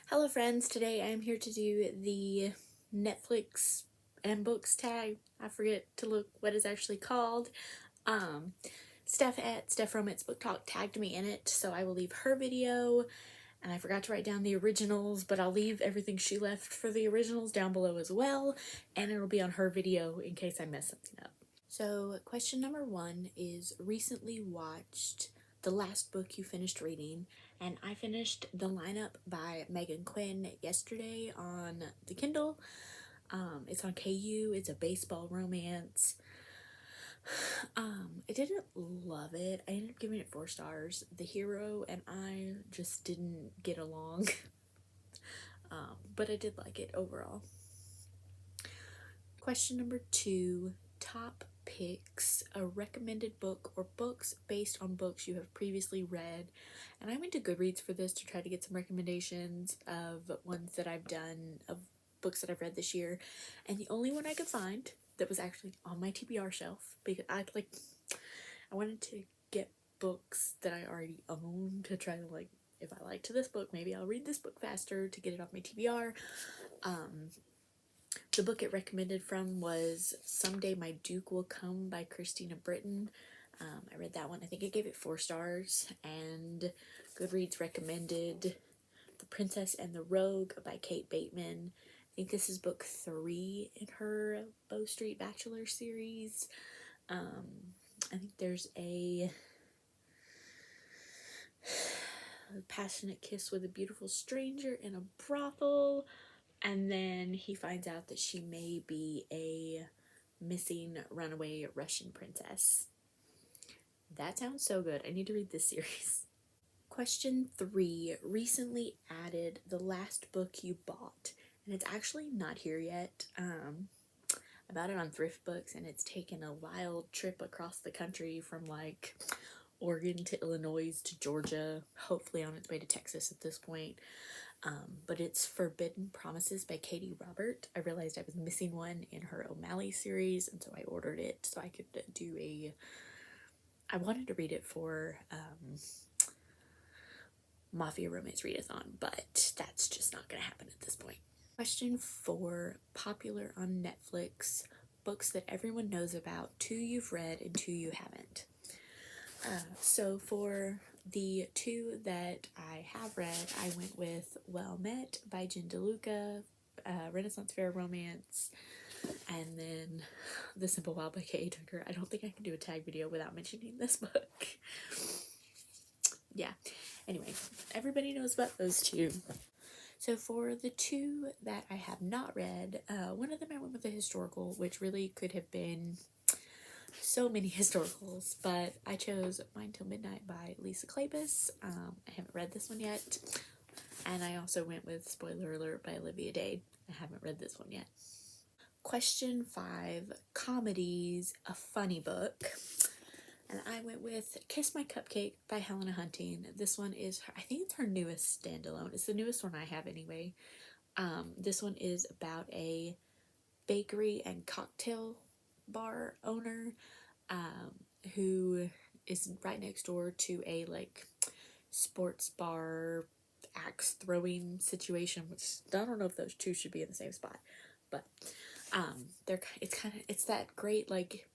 Hello friends, today I am here to do the Netflix and books tag. I forget to look what it's actually called. Steph at Steph Romance Book Talk tagged me in it, so I will leave her video. And I forgot to write down the originals, but I'll leave everything she left for the originals down below as well, and it'll be on her video in case I mess something up. So question number 1 is recently watched the last book you finished reading, and I finished The Lineup by Megan Quinn yesterday on the Kindle. It's on KU. It's a baseball romance. I didn't love it. I ended up giving it 4 stars. The hero and I just didn't get along. But I did like it overall. Question number 2, top picks, a recommended book or books based on books you have previously read. And I went to Goodreads for this to try to get some recommendations of ones that I've done, of books that I've read this year. And the only one I could find that was actually on my TBR shelf, because I wanted to get books that I already own to try to, like, if I liked this book, maybe I'll read this book faster to get it off my TBR. The book it recommended from was Someday My Duke Will Come by Christina Britton. I read that one. I think I gave it 4 stars. And Goodreads recommended The Princess and the Rogue by Kate Bateman. I think this is book 3 in her Bow Street Bachelor series. I think there's a Passionate Kiss with a Beautiful Stranger in a Brothel. And then he finds out that she may be a missing runaway Russian princess. That sounds so good. I need to read this series. Question 3, recently added the last book you bought. And it's actually not here yet. I bought it on Thrift Books, and it's taken a wild trip across the country from like Oregon to Illinois to Georgia, hopefully on its way to Texas at this point. But it's Forbidden Promises by Katie Robert. I realized I was missing one in her O'Malley series, and so I ordered it so I could do I wanted to read it for Mafia Romance Readathon, but that's just not going to happen at this point. Question 4, popular on Netflix, books that everyone knows about, 2 you've read and 2 you haven't. So for the 2 that I have read, I went with Well Met by Jen DeLuca, Renaissance Fair romance, and then The Simple Wild by K.A. Tucker. I don't think I can do a tag video without mentioning this book. Yeah, anyway, everybody knows about those 2. So for the 2 that I have not read, one of them I went with a historical, which really could have been so many historicals, but I chose Mine Till Midnight by Lisa Kleypas. I haven't read this one yet. And I also went with Spoiler Alert by Olivia Day. I haven't read this one yet. Question 5, comedies, a funny book. And I went with Kiss My Cupcake by Helena Hunting. This one is, I think it's her newest standalone. It's the newest one I have anyway. This one is about a bakery and cocktail bar owner who is right next door to a like sports bar axe throwing situation, which I don't know if those 2 should be in the same spot, but it's that great like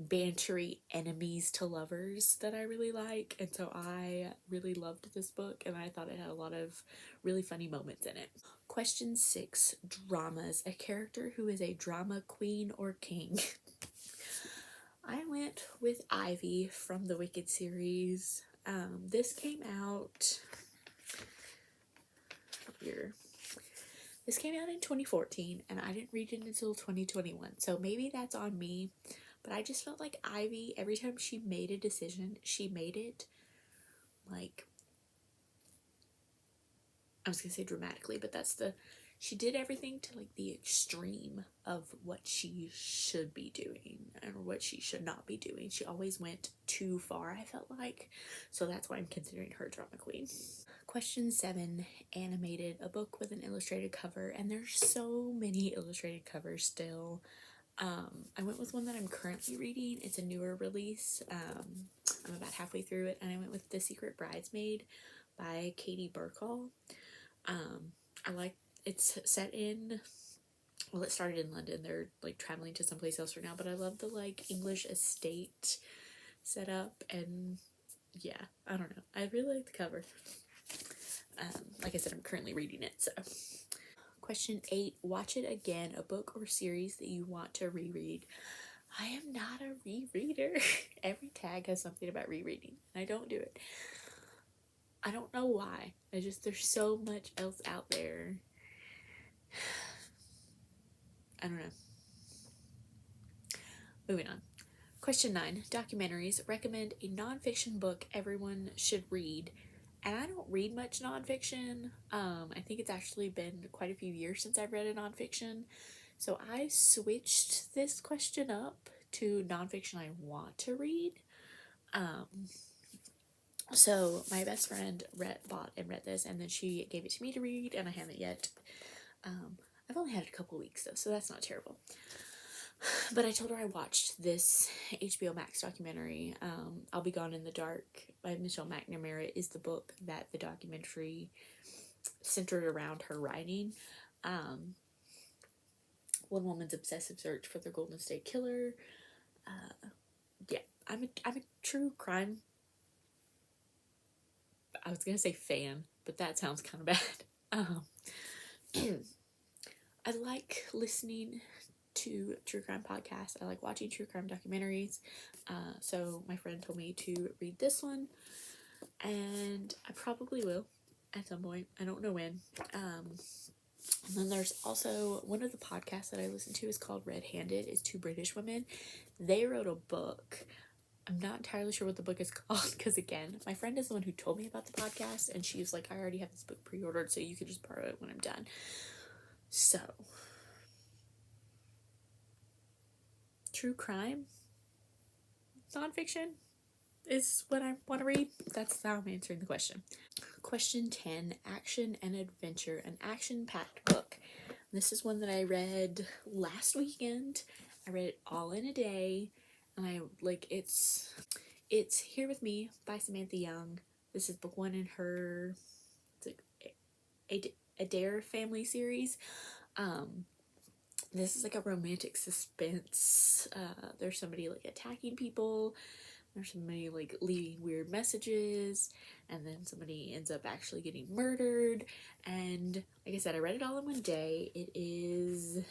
bantery enemies to lovers that I really like, and so I really loved this book, and I thought it had a lot of really funny moments in it. Question 6, dramas, a character who is a drama queen or king. I went with Ivy from the Wicked series. This came out here. This came out in 2014, and I didn't read it until 2021, so maybe that's on me. But I just felt like Ivy, every time she made a decision, she made it, like, I was going to say dramatically, but she did everything to, like, the extreme of what she should be doing and what she should not be doing. She always went too far, I felt like. So that's why I'm considering her drama queen. Question 7, animated, a book with an illustrated cover, and there's so many illustrated covers still. I went with one that I'm currently reading. It's a newer release. I'm about halfway through it, and I went with The Secret Bridesmaid by Katie Burkall. it's set in, well, it started in London. They're like traveling to someplace else right now, but I love the like English estate setup, and yeah, I don't know. I really like the cover. Like I said, I'm currently reading it, so. Question 8, watch it again, a book or series that you want to reread. I am not a rereader. Every tag has something about rereading, and I don't do it. I don't know why. There's so much else out there. I don't know. Moving on. Question 9, documentaries. Recommend a nonfiction book everyone should read. And I don't read much nonfiction. I think it's actually been quite a few years since I've read a nonfiction. So I switched this question up to nonfiction I want to read. So my best friend bought and read this, and then she gave it to me to read, and I haven't yet. I've only had it a couple weeks though, so that's not terrible. But I told her I watched this HBO Max documentary, I'll Be Gone in the Dark by Michelle McNamara is the book that the documentary centered around her writing. One woman's obsessive search for the Golden State Killer. Yeah, I'm a true crime, I was gonna say fan, but that sounds kind of bad. I like listening to true crime podcasts. I like watching true crime documentaries. So my friend told me to read this one, and I probably will at some point. I don't know when. And then there's also one of the podcasts that I listen to is called Red Handed. It's two British women. They wrote a book. I'm not entirely sure what the book is called because, again, my friend is the one who told me about the podcast, and she was like, I already have this book pre-ordered, so you could just borrow it when I'm done. So, true crime nonfiction is what I want to read. That's how I'm answering the question. Question 10, action and adventure, an action-packed book. This is one that I read last weekend. I read it all in a day, and I like it's Here With Me by Samantha Young. This is book 1 in her Adair family series. This is like a romantic suspense. There's somebody like attacking people. There's somebody like leaving weird messages, and then somebody ends up actually getting murdered. And like I said, I read it all in one day. It is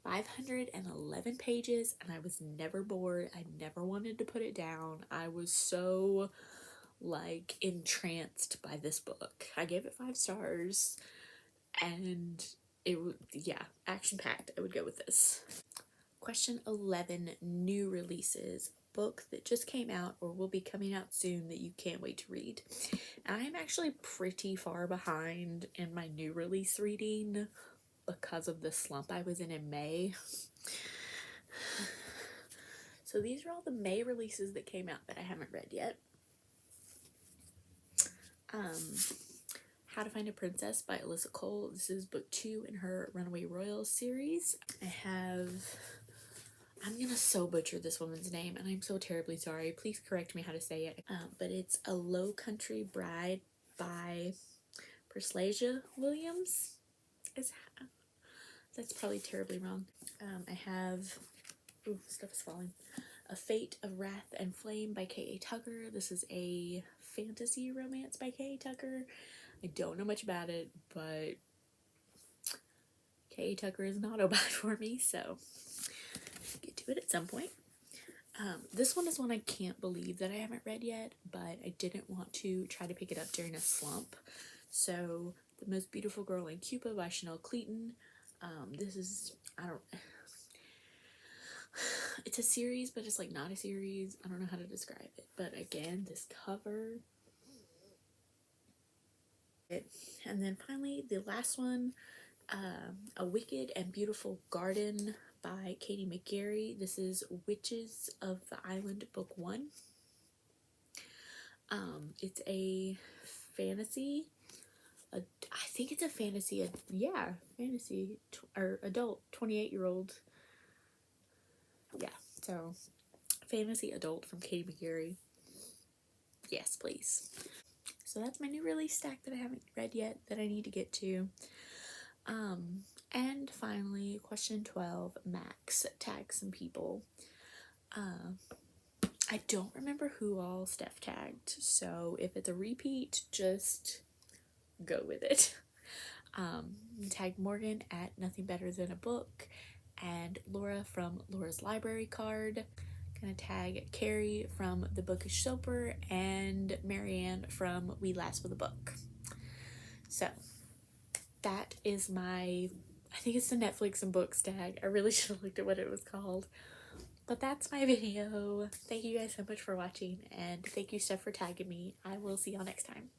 511 pages, and I was never bored. I never wanted to put it down. I was so like entranced by this book. I gave it 5 stars, and it would, yeah, action packed. I would go with this. Question 11, new releases. Book that just came out or will be coming out soon that you can't wait to read. And I am actually pretty far behind in my new release reading because of the slump I was in May. So these are all the May releases that came out that I haven't read yet. How to Find a Princess by Alyssa Cole. This is book 2 in her Runaway Royals series. I'm gonna so butcher this woman's name, and I'm so terribly sorry. Please correct me how to say it. But it's A Low Country Bride by Perslasia Williams. That's probably terribly wrong. I have, stuff is falling. A Fate of Wrath and Flame by K.A. Tucker. This is a fantasy romance by K.A. Tucker. I don't know much about it, but K.A. Tucker is an auto-buy for me, so get to it at some point. This one is one I can't believe that I haven't read yet, but I didn't want to try to pick it up during a slump. So, The Most Beautiful Girl in Cuba by Chanel Cleaton. This is, it's a series, but it's like not a series. I don't know how to describe it, but again, this cover. And then finally, the last one, A Wicked and Beautiful Garden by Katie McGarry. This is Witches of the Island, book 1. It's a fantasy. I think it's a fantasy. Fantasy or adult 28-year-old. Yeah, so fantasy adult from Katie McGarry. Yes, please. So that's my new release stack that I haven't read yet that I need to get to. And finally, question 12, Max, tag some people. I don't remember who all Steph tagged, so if it's a repeat, just go with it. Tagged Morgan at Nothing Better Than a Book, and Laura from Laura's Library Card. Gonna tag Carrie from The Bookish Soper, and Marianne from We Last with a Book. So that is my, I think it's the Netflix and books tag. I really should have looked at what it was called. But that's my video. Thank you guys so much for watching, and thank you, Steph, for tagging me. I will see y'all next time.